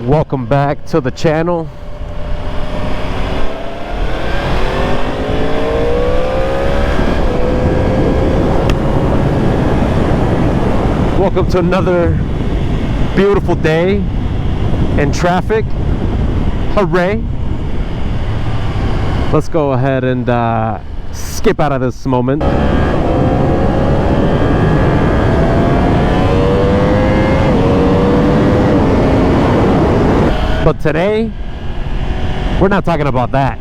Welcome back to the channel. Welcome to another beautiful day in traffic. Hooray! Let's go ahead and skip out of this moment. But today, we're not talking about that.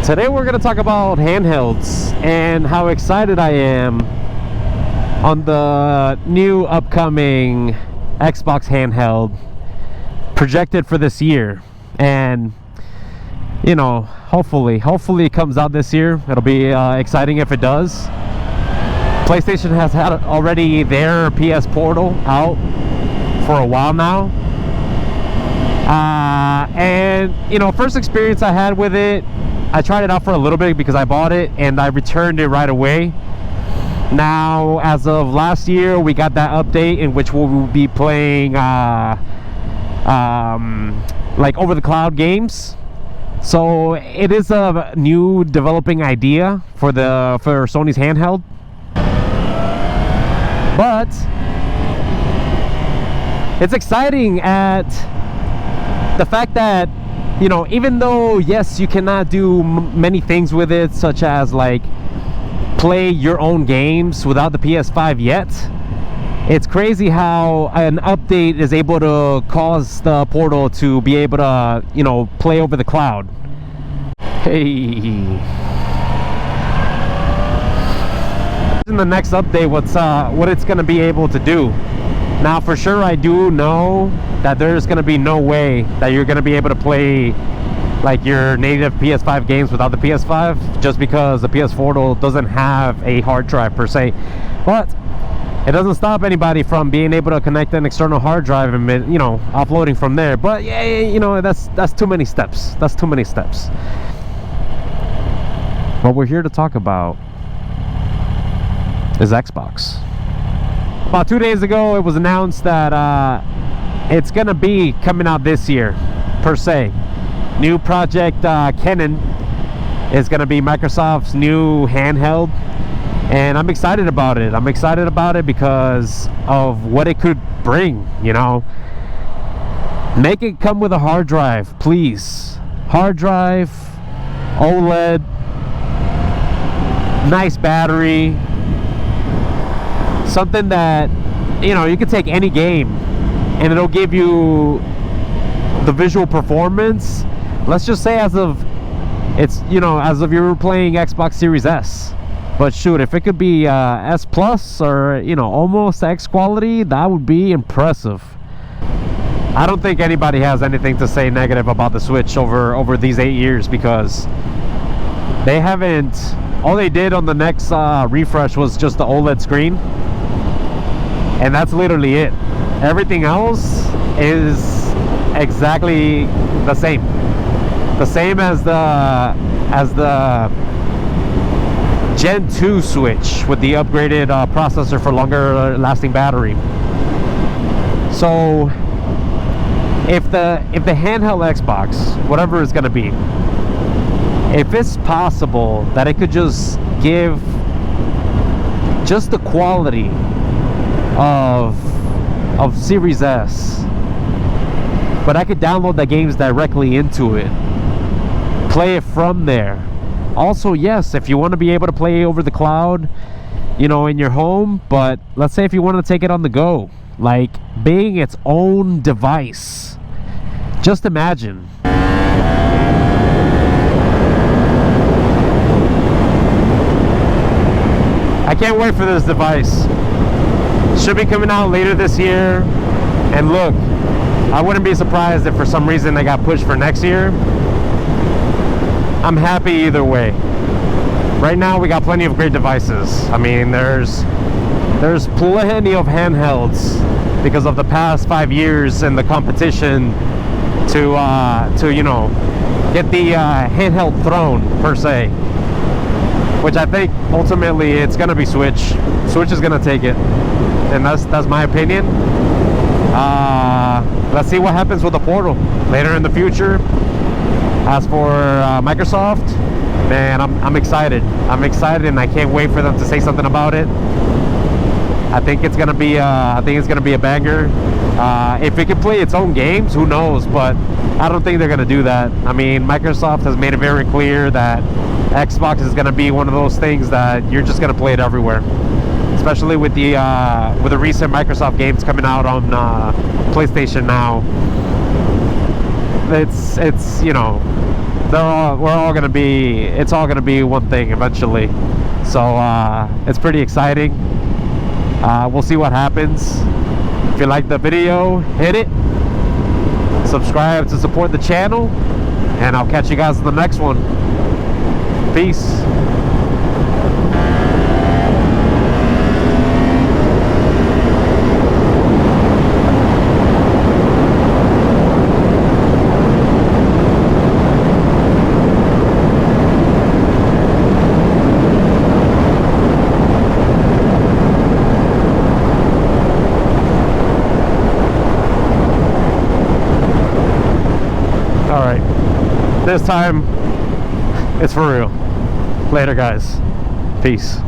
Today we're going to talk about handhelds and how excited I am on the new upcoming Xbox handheld projected for this year. And, you know, hopefully it comes out this year. It'll be exciting if it does. PlayStation has had already their PS Portal out for a while now. And you know, first experience I had with it, I tried it out for a little bit because I bought it and I returned it right away. Now, as of last year, we got that update in which we'll be playing like over the cloud games. So it is a new developing idea for Sony's handheld. But it's exciting at the fact that, you know, even though yes, you cannot do many things with it, such as like play your own games without the PS5 yet, it's crazy how an update is able to cause the Portal to be able to, you know, play over the cloud. Hey, in the next update, what it's going to be able to do. Now, for sure, I do know that there's going to be no way that you're going to be able to play like your native PS5 games without the PS5, just because the PS Portal doesn't have a hard drive per se. But it doesn't stop anybody from being able to connect an external hard drive and, you know, offloading from there. But yeah, you know, that's too many steps. That's too many steps. What we're here to talk about is Xbox. About 2 days ago, it was announced that it's gonna be coming out this year, per se. New project Kennan is gonna be Microsoft's new handheld, and I'm excited about it. I'm excited about it because of what it could bring. You know, make it come with a hard drive, please. Hard drive, OLED, nice battery. Something that, you know, you can take any game and it'll give you the visual performance. Let's just say as of you were playing Xbox Series S. But shoot, if it could be S Plus or, you know, almost X quality, that would be impressive. I don't think anybody has anything to say negative about the Switch over these 8 years, because they haven't. All they did on the next refresh was just the OLED screen. And that's literally it. Everything else is exactly the same. The same as the Gen 2 Switch with the upgraded processor for longer lasting battery. So if the handheld Xbox, whatever it's gonna be, if it's possible that it could just give just the quality of Series S, but I could download the games directly into it, play it from there. Also, yes, if you want to be able to play over the cloud, you know, in your home, but let's say if you want to take it on the go, like being its own device. Just imagine. I can't wait for this device. Should be coming out later this year. And look, I wouldn't be surprised if for some reason they got pushed for next year. I'm happy either way. Right now we got plenty of great devices. I mean, there's plenty of handhelds because of the past 5 years and the competition to you know, get the handheld throne per se, which I think ultimately it's gonna be Switch. Switch is gonna take it, and that's my opinion. Let's see what happens with the portal later in the future. As for Microsoft, man, I'm excited. I'm excited, and I can't wait for them to say something about it. I think it's gonna be a banger. If it can play its own games, who knows? But I don't think they're gonna do that. I mean, Microsoft has made it very clear that Xbox is gonna be one of those things that you're just gonna play it everywhere. Especially with the recent Microsoft games coming out on PlayStation now. It's you know, it's all gonna be one thing eventually. So it's pretty exciting. We'll see what happens. If you like the video, hit it. Subscribe to support the channel, and I'll catch you guys in the next one. Peace. Alright, this time it's for real. Later, guys. Peace.